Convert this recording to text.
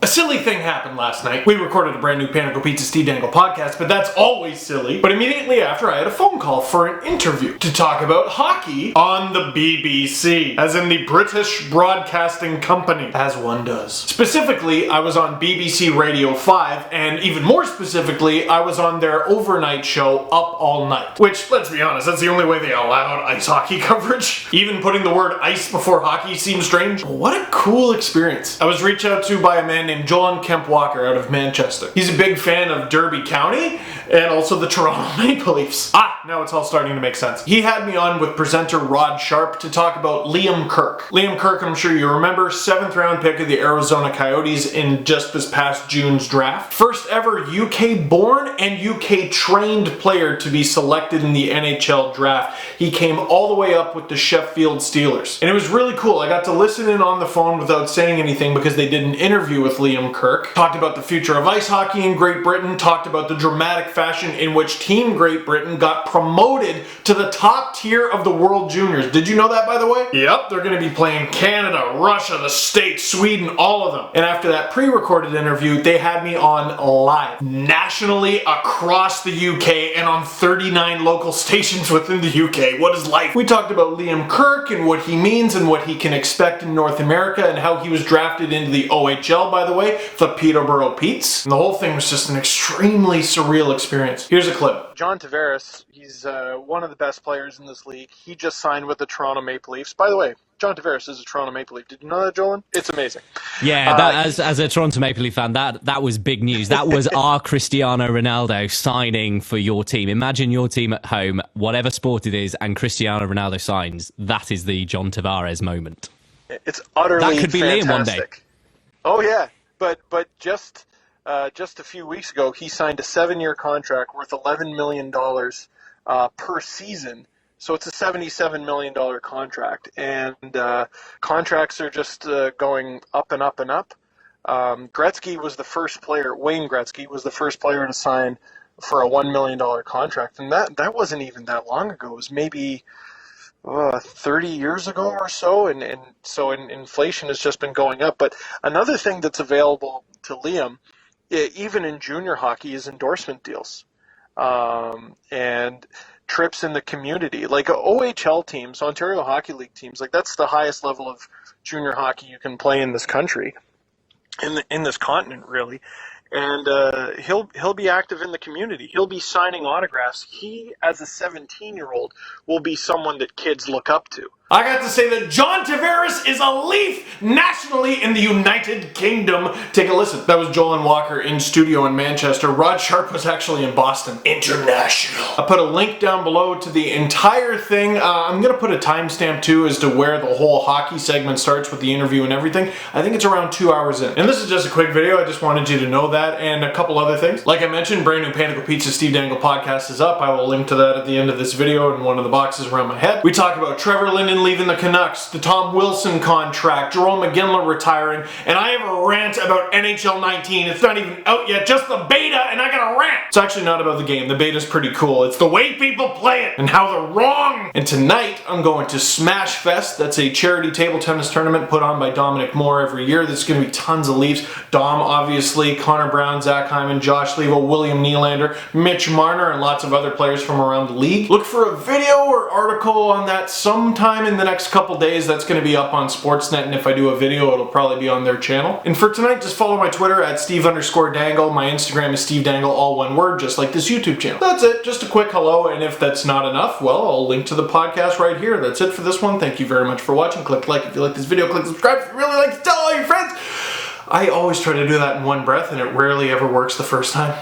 A silly thing happened last night. We recorded a brand new Panago Pizza Steve Dangle podcast, but that's always silly. But immediately after, I had a phone call for an interview to talk about hockey on the BBC, as in the British Broadcasting Company, as one does. Specifically, I was on BBC Radio 5, and even more specifically, I was on their overnight show, Up All Night. Which, let's be honest, that's the only way they allowed ice hockey coverage. Even putting the word ice before hockey seems strange. What a cool experience. I was reached out to by a man named Jolan Kemp Walker out of Manchester. He's a big fan of Derby County and also the Toronto Maple Leafs. Now it's all starting to make sense. He had me on with presenter Rod Sharp to talk about Liam Kirk. Liam Kirk, I'm sure you remember, 7th round pick of the Arizona Coyotes in just this past June's draft. First ever UK born and UK trained player to be selected in the NHL draft. He came all the way up with the Sheffield Steelers. And it was really cool. I got to listen in on the phone without saying anything because they did an interview with Liam Kirk. Talked about the future of ice hockey in Great Britain, talked about the dramatic fashion in which Team Great Britain got promoted to the top tier of the World Juniors. Did you know that, by the way? Yep, they're going to be playing Canada, Russia, the States, Sweden, all of them. And after that pre-recorded interview, they had me on live, nationally across the UK and on 39 local stations within the UK. What is life? We talked about Liam Kirk and what he means and what he can expect in North America and how he was drafted into the OHL, by the way, the Peterborough Petes. And the whole thing was just an extremely surreal experience. Here's a clip. John Tavares, he's one of the best players in this league. He just signed with the Toronto Maple Leafs. By the way, John Tavares is a Toronto Maple Leaf. Did you know that, Jolan? It's amazing. Yeah, as a Toronto Maple Leaf fan, that was big news. That was our Cristiano Ronaldo signing for your team. Imagine your team at home, whatever sport it is, and Cristiano Ronaldo signs. That is the John Tavares moment. It's utterly that could be fantastic. Liam one day. Oh yeah, but just a few weeks ago, he signed a 7-year contract worth $11 million per season. So it's a $77 million contract, and contracts are just going up and up and up. Gretzky was the first player, Wayne Gretzky was the first player to sign for a $1 million contract, and that wasn't even that long ago. It was maybe 30 years ago or so, and so inflation has just been going up. But another thing that's available to Liam, even in junior hockey, is endorsement deals. And trips in the community, like OHL teams, Ontario Hockey League teams, like that's the highest level of junior hockey you can play in this country, in this continent, really. And he'll be active in the community. He'll be signing autographs. He, as a 17-year-old, will be someone that kids look up to. I got to say that John Tavares is a Leaf nationally in the United Kingdom. Take a listen. That was Jolan Walker in studio in Manchester. Rod Sharp was actually in Boston. International. I put a link down below to the entire thing. I'm going to put a timestamp too as to where the whole hockey segment starts with the interview and everything. I think it's around 2 hours in. And this is just a quick video. I just wanted you to know that and a couple other things. Like I mentioned, brand new Panago Pizza Steve Dangle podcast is up. I will link to that at the end of this video in one of the boxes around my head. We talk about Trevor Linden leaving the Canucks, the Tom Wilson contract, Jerome McGinley retiring, and I have a rant about NHL 19. It's not even out yet, just the beta, and I got a rant. It's actually not about the game. The beta's pretty cool. It's the way people play it and how they're wrong. And tonight, I'm going to Smash Fest. That's a charity table tennis tournament put on by Dominic Moore every year. There's going to be tons of Leafs. Dom, obviously, Connor Brown, Zach Hyman, Josh Levo, William Nylander, Mitch Marner, and lots of other players from around the league. Look for a video or article on that sometime in the next couple days. That's going to be up on Sportsnet, and if I do a video, it'll probably be on their channel. And for tonight, just follow my Twitter at Steve_Dangle. My Instagram is Steve Dangle, all one word, just like this YouTube channel. That's it. Just a quick hello, and if that's not enough, well, I'll link to the podcast right here. That's it for this one. Thank you very much for watching. Click like if you like this video. Click subscribe if you really like to tell all your friends. I always try to do that in one breath, and it rarely ever works the first time.